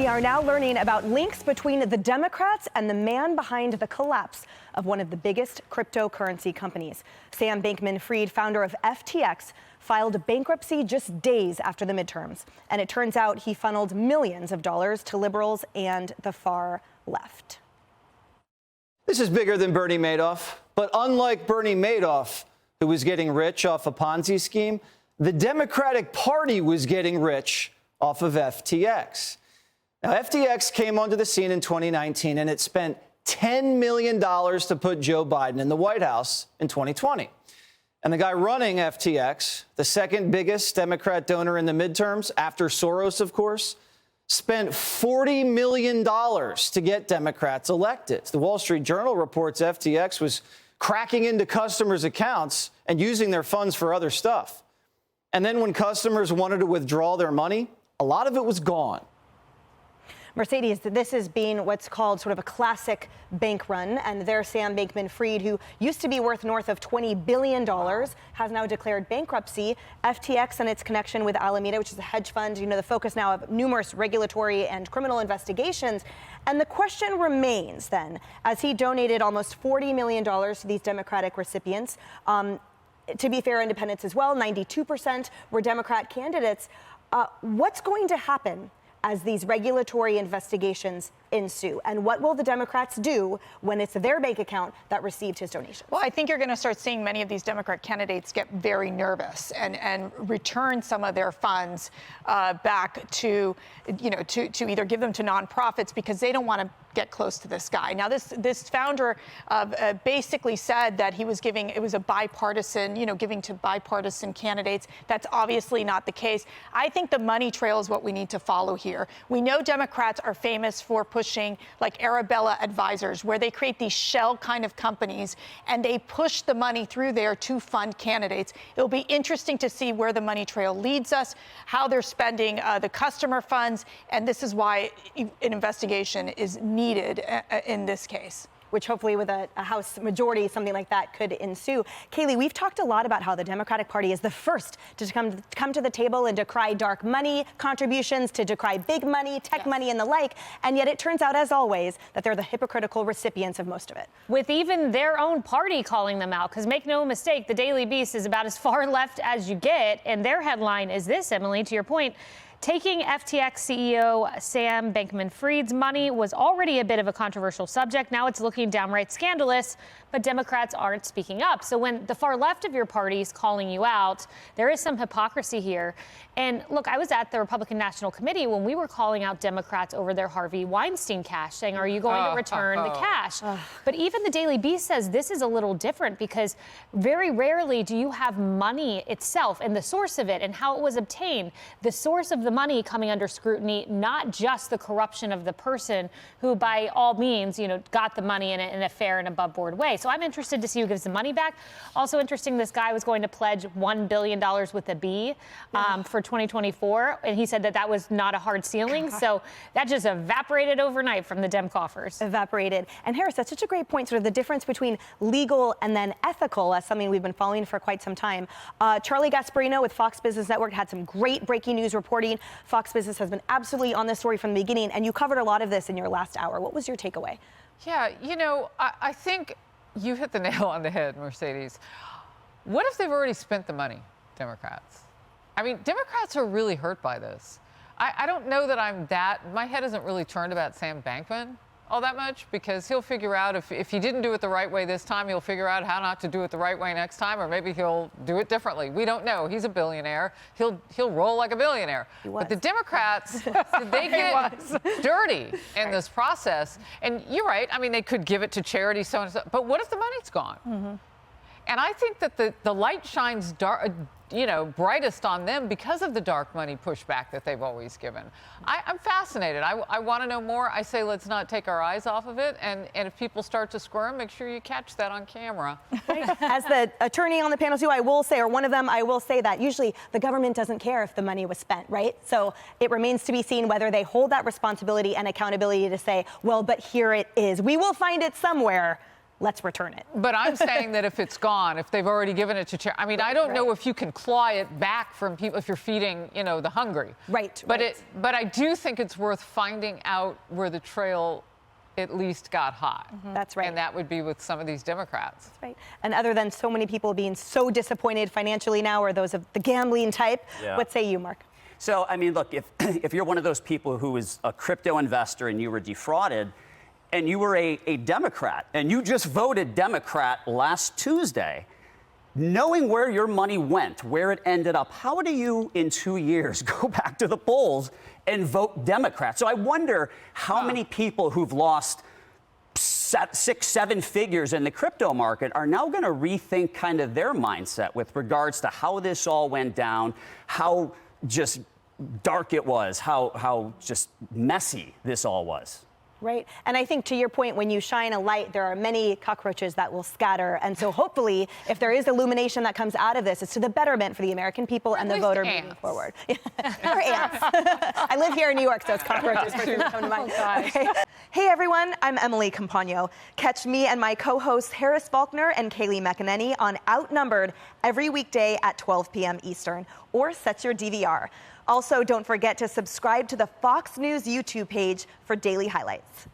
We are now learning about links between the Democrats and the man behind the collapse of one of the biggest cryptocurrency companies. Sam Bankman-Fried, founder of FTX, filed bankruptcy just days after the midterms. And it turns out he funneled millions of dollars to liberals and the far left. This is bigger than Bernie Madoff. But unlike Bernie Madoff, who was getting rich off a Ponzi scheme, the Democratic Party was getting rich off of FTX. Now, FTX came onto the scene in 2019, and it spent $10 million to put Joe Biden in the White House in 2020. And the guy running FTX, the second biggest Democrat donor in the midterms, after Soros, of course, spent $40 million to get Democrats elected. The Wall Street Journal reports FTX was cracking into customers' accounts and using their funds for other stuff. And then when customers wanted to withdraw their money, a lot of it was gone. Mercedes, this has been what's called sort of a classic bank run. And there's Sam Bankman-Fried, who used to be worth north of $20 billion, has now declared bankruptcy. FTX and its connection with Alameda, which is a hedge fund, the focus now of numerous regulatory and criminal investigations. And the question remains then, as he donated almost $40 million to these Democratic recipients, to be fair, independents as well, 92% were Democrat candidates. What's going to happen as these regulatory investigations ensue? And what will the Democrats do when it's their bank account that received his donation? Well, I think you're going to start seeing many of these Democrat candidates get very nervous and return some of their funds back to either give them to nonprofits because they don't want to get close to this guy. Now, this founder basically said that he was giving, it was a bipartisan, giving to bipartisan candidates. That's obviously not the case. I think the money trail is what we need to follow here. We know Democrats are famous for pushing like Arabella Advisors, where they create these shell kind of companies and they push the money through there to fund candidates. It'll be interesting to see where the money trail leads us, how they're spending the customer funds, and this is why an investigation is needed in this case. Which hopefully with a House majority, something like that could ensue. Kaylee, we've talked a lot about how the Democratic Party is the first to come to the table and decry dark money contributions, to decry big money, tech money and the like. And yet it turns out, as always, that they're the hypocritical recipients of most of it. With even their own party calling them out, because make no mistake, the Daily Beast is about as far left as you get. And their headline is this, Emily, to your point. Taking FTX CEO Sam Bankman-Fried's money was already a bit of a controversial subject. Now it's looking downright scandalous, but Democrats aren't speaking up. So when the far left of your party is calling you out, there is some hypocrisy here. And look, I was at the Republican National Committee when we were calling out Democrats over their Harvey Weinstein cash, saying, are you going to return the cash? But even the Daily Beast says this is a little different because very rarely do you have money itself and the source of it and how it was obtained. The source of the money coming under scrutiny, not just the corruption of the person who by all means, got the money in a fair and above board way. So I'm interested to see who gives the money back. Also interesting, this guy was going to pledge $1 billion with a B for 2024. And he said that was not a hard ceiling. So that just evaporated overnight from the Dem coffers. Evaporated. And Harris, that's such a great point, sort of the difference between legal and then ethical as something we've been following for quite some time. Charlie Gasparino with Fox Business Network had some great breaking news reporting. Fox Business has been absolutely on this story from the beginning, and you covered a lot of this in your last hour. What was your takeaway? Yeah, I think you hit the nail on the head, Mercedes. What if they've already spent the money, Democrats? I mean, Democrats are really hurt by this. I don't know that my head isn't really turned about Sam Bankman all that much, because he'll figure out if he didn't do it the right way this time, he'll figure out how not to do it the right way next time, or maybe he'll do it differently. We don't know. He's a billionaire. He'll roll like a billionaire. But the Democrats, they get dirty in this process. And you're right. I mean, they could give it to charity, so and so. But what if the money's gone? Mm-hmm. And I think that the light shines brightest on them because of the dark money pushback that they've always given. I'm fascinated. I want to know more. I say let's not take our eyes off of it. And if people start to squirm, make sure you catch that on camera. Right. As the attorney on the panel too, I will say, or one of them, I will say that usually the government doesn't care if the money was spent, right? So it remains to be seen whether they hold that responsibility and accountability to say, well, but here it is. We will find it somewhere. let's return it. But I'm saying that if it's gone, if they've already given it to charity, I mean, I don't know if you can claw it back from people if you're feeding, the hungry. Right. But I do think it's worth finding out where the trail at least got hot. That's right. And that would be with some of these Democrats. That's right. And other than so many people being so disappointed financially now, or those of the gambling type, what say you, Mark? So, I mean, look, if you're one of those people who is a crypto investor and you were defrauded, and you were a Democrat, and you just voted Democrat last Tuesday, knowing where your money went, where it ended up, how do you, in 2 years, go back to the polls and vote Democrat? So I wonder how many people who've lost 6-7 figures in the crypto market are now going to rethink kind of their mindset with regards to how this all went down, how just dark it was, how just messy this all was. Right. And I think to your point, when you shine a light, there are many cockroaches that will scatter. And so hopefully, if there is illumination that comes out of this, it's to the betterment for the American people and the voter moving forward. Or ants. I live here in New York, so it's cockroaches for sure come to mind. Okay. Hey, everyone. I'm Emily Campagno. Catch me and my co-hosts Harris Faulkner and Kaylee McEnany on Outnumbered every weekday at 12 p.m. Eastern, or set your DVR. Also, don't forget to subscribe to the Fox News YouTube page for daily highlights.